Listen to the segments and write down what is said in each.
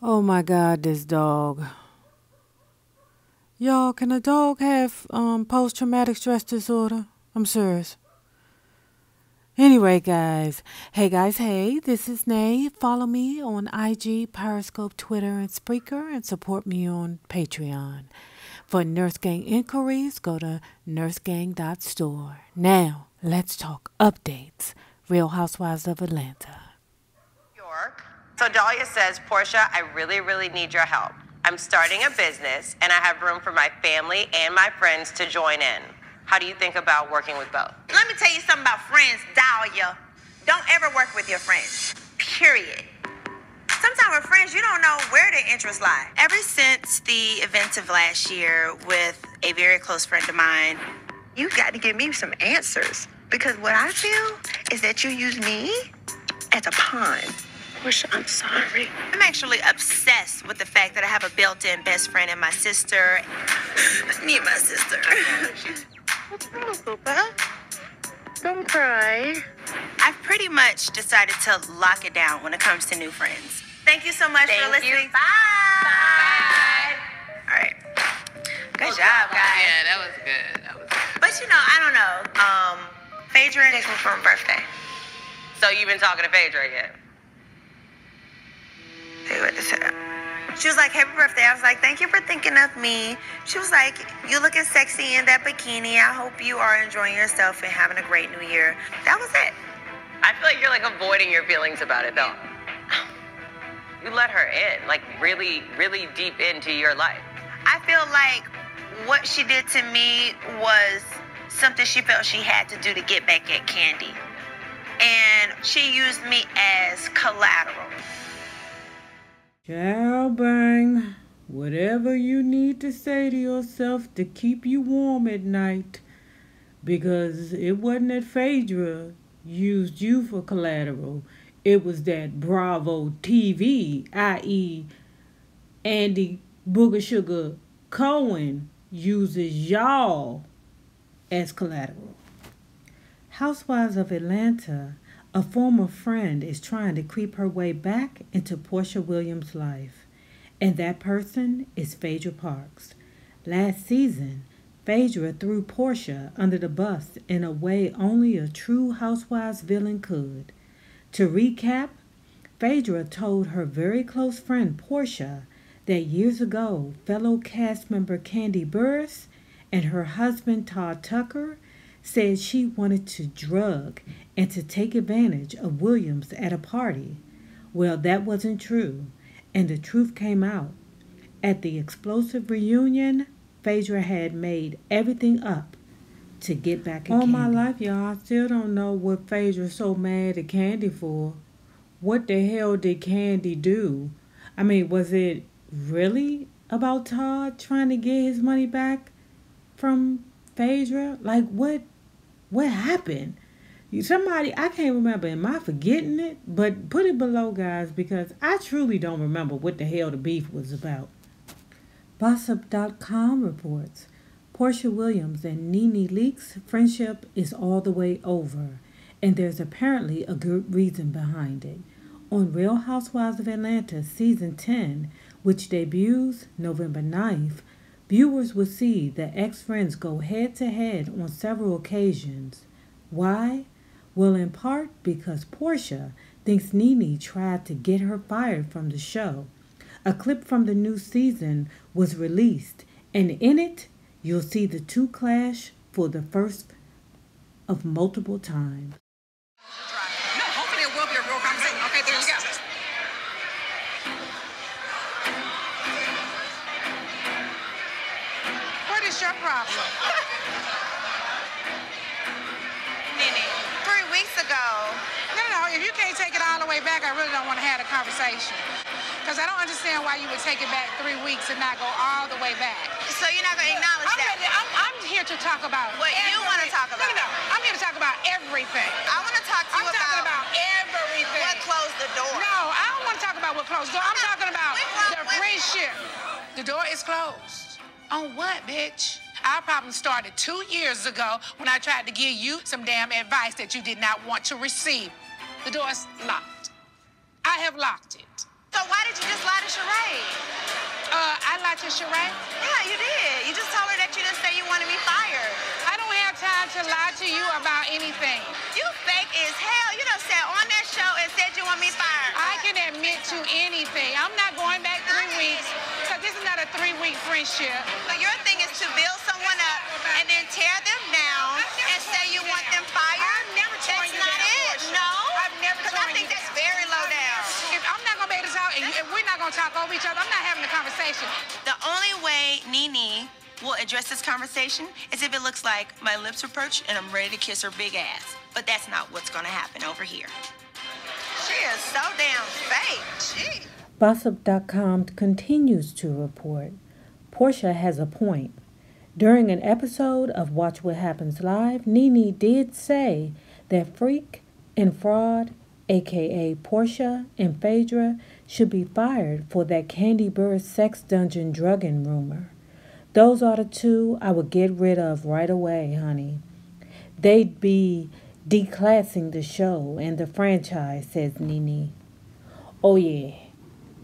Oh my God, this dog. Y'all, can a dog have post-traumatic stress disorder? I'm serious. Anyway, guys. Hey, guys. Hey, this is NeNe. Follow me on IG, Periscope, Twitter, and Spreaker, and support me on Patreon. For Nurse Gang inquiries, go to nursegang.store. Now, let's talk updates. Real Housewives of Atlanta. York. So Dahlia says, Porsha, I really need your help. I'm starting a business, and I have room for my family and my friends to join in. How do you think about working with both? Let me tell you something about friends, Dahlia. Don't ever work with your friends, period. Sometimes with friends, you don't know where their interests lie. Ever since the events of last year with a very close friend of mine, you got to give me some answers. Because what I feel is that you use me as a pawn. Porsha, I'm sorry. I'm actually obsessed with the fact that I have a built-in best friend and my sister. I need my sister. What's wrong, Poopa? Don't cry. I've pretty much decided to lock it down when it comes to new friends. Thank you so much for listening. Bye. Bye. All right. Good job, guys. Yeah, that was good. But you know, I don't know. Phaedra is me for her birthday. So you've been talking to Phaedra again? Hey, what is it? She was like, happy birthday. I was like, thank you for thinking of me. She was like, you looking sexy in that bikini. I hope you are enjoying yourself and having a great new year. That was it. I feel like you're like avoiding your feelings about it, though. You let her in, like really deep into your life. I feel like what she did to me was something she felt she had to do to get back at Candy. And she used me as collateral. Child bang, whatever you need to say to yourself to keep you warm at night. Because it wasn't that Phaedra used you for collateral. It was that Bravo TV, i.e. Andy Booger Sugar Cohen, uses y'all as collateral. Housewives of Atlanta, a former friend is trying to creep her way back into Porsha Williams' life. And that person is Phaedra Parks. Last season, Phaedra threw Porsha under the bus in a way only a true Housewives villain could. To recap, Phaedra told her very close friend Porsha that years ago, fellow cast member Candy Burris and her husband Todd Tucker said she wanted to drug and to take advantage of Williams at a party. Well, that wasn't true, and the truth came out. At the explosive reunion, Phaedra had made everything up to get back at Candy. All my life, y'all, I still don't know what Phaedra's so mad at Candy for. What the hell did Candy do? I mean, was it really about Todd trying to get his money back from Phaedra? Like, what happened? Somebody, I can't remember. Am I forgetting it? But put it below, guys, because I truly don't remember what the hell the beef was about. Gossip.com reports Porsha Williams and NeNe Leakes' friendship is all the way over, and there's apparently a good reason behind it. On Real Housewives of Atlanta Season 10, which debuts November 9th, viewers will see the ex-friends go head-to-head on several occasions. Why? Well, in part because Porsha thinks NeNe tried to get her fired from the show. A clip from the new season was released, and in it, you'll see the two clash for the first of multiple times. No, hopefully it will be a real conversation. Okay, there you go. What is your problem? NeNe, 3 weeks ago. No, if you can't take it all the way back, I really don't want to have a conversation. Because I don't understand why you would take it back 3 weeks and not go all the way back. So you're not going to acknowledge that? I'm here to talk about what you want to talk about. No. I'm here to talk about everything. I want to talk to you I'm talking about everything. What closed the door. No, I don't want to talk about what closed the door. I'm talking about the friendship. The door is closed. On what, bitch? Our problem started 2 years ago when I tried to give you some damn advice that you did not want to receive. The door's locked. I have locked it. So why did you just lie to Sheree? Porsha, right? Yeah, you did. You just told her that you didn't say you wanted me fired. I don't have time to lie to you about anything. You fake as hell. You done sat on that show and said you want me fired. I can admit to anything. I'm not going back 3 weeks because this is not a 3-week friendship. So your thing is to build someone up and then tear them down and say you want them fired? I've never torn That's you not down, it. Porsha. No. I've never Because torn I think you that's down. very low down. If I'm not going to be able to talk, and we're not going to talk over each other, I'm not having a conversation. The only way NeNe will address this conversation is if it looks like my lips are perched and I'm ready to kiss her big ass. But that's not what's going to happen over here. She is so damn fake. Gee. Gossip.com continues to report Porsha has a point. During an episode of Watch What Happens Live, NeNe did say that Freak and Fraud, aka Porsha and Phaedra, should be fired for that Candy Bird sex dungeon drugging rumor. Those are the two I would get rid of right away, honey. They'd be declassing the show and the franchise, says NeNe. Oh yeah,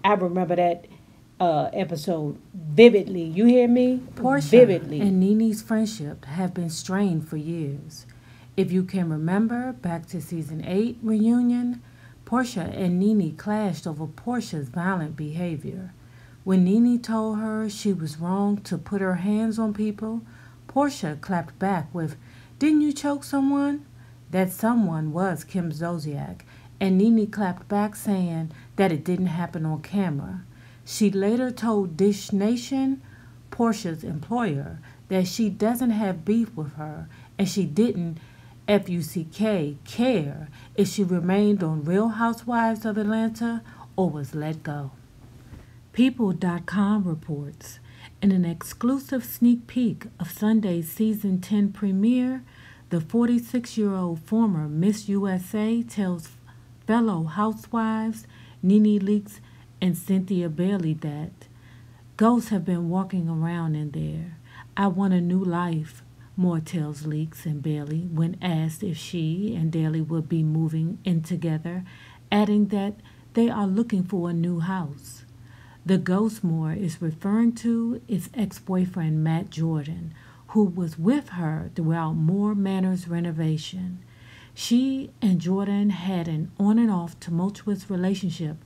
I remember that episode vividly. You hear me? Porsha Vividly. and NeNe's friendship have been strained for years. If you can remember, back to season 8 reunion, Porsha and NeNe clashed over Porsha's violent behavior. When NeNe told her she was wrong to put her hands on people, Porsha clapped back with, "Didn't you choke someone?" That someone was Kim Zolciak, and NeNe clapped back saying that it didn't happen on camera. She later told Dish Nation, Porsha's employer, that she doesn't have beef with her, and she didn't FUCK care if she remained on Real Housewives of Atlanta or was let go. People.com reports, in an exclusive sneak peek of Sunday's season 10 premiere, the 46-year-old former Miss USA tells fellow housewives NeNe Leakes and Cynthia Bailey that ghosts have been walking around in there. I want a new life, Moore tells Leakes and Bailey when asked if she and Daly would be moving in together, adding that they are looking for a new house. The ghost Moore is referring to is ex-boyfriend Matt Jordan, who was with her throughout Moore Manor's renovation. She and Jordan had an on and off tumultuous relationship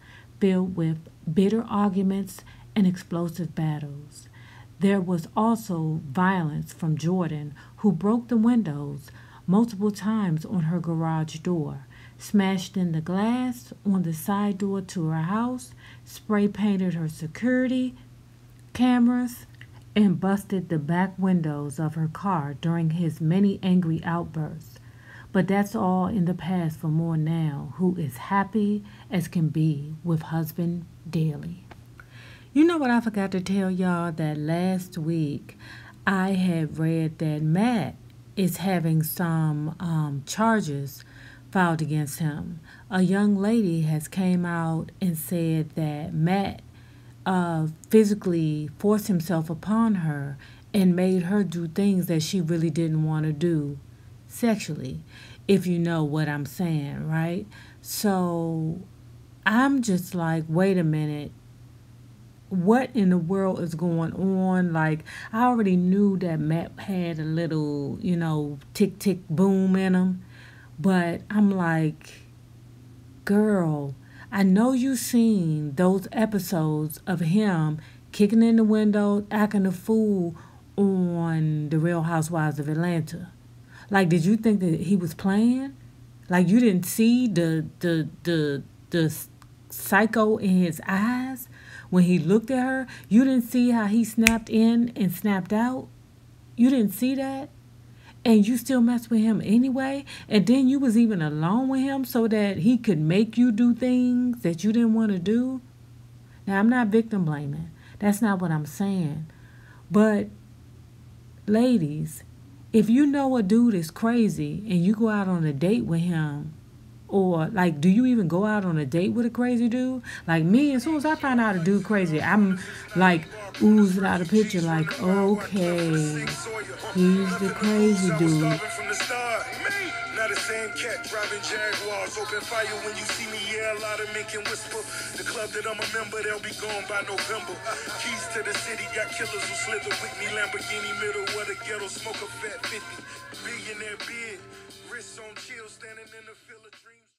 filled with bitter arguments and explosive battles. There was also violence from Jordan, who broke the windows multiple times on her garage door, smashed in the glass on the side door to her house, spray painted her security cameras, and busted the back windows of her car during his many angry outbursts. But that's all in the past for Moore now, who is happy as can be with Husband Daly. You know what I forgot to tell y'all? That last week I had read that Matt is having some charges filed against him. A young lady has came out and said that Matt physically forced himself upon her and made her do things that she really didn't want to do sexually, if you know what I'm saying, right? So I'm just like, wait a minute. What in the world is going on? Like, I already knew that Matt had a little, tick, tick, boom in him. But I'm like, girl, I know you seen those episodes of him kicking in the window, acting a fool on The Real Housewives of Atlanta. Like, did you think that he was playing? Like, you didn't see the psycho in his eyes when he looked at her? You didn't see how he snapped in and snapped out? You didn't see that? And you still mess with him anyway? And then you was even alone with him so that he could make you do things that you didn't want to do? Now, I'm not victim blaming. That's not what I'm saying. But, ladies, if you know a dude is crazy and you go out on a date with him, or, like, do you even go out on a date with a crazy dude? Like me, as soon as I find out a dude crazy, I'm, like, oozing out a picture like, okay, he's the crazy dude. Same cat driving Jaguars. Open fire when you see me, yeah, a lot of men can whisper. The club that I'm a member, they'll be gone by November. Keys to the city, got killers who slither with me. Lamborghini middle of the ghetto, smoke a fat 50. Billionaire bid, wrists on chill, standing in the field of dreams.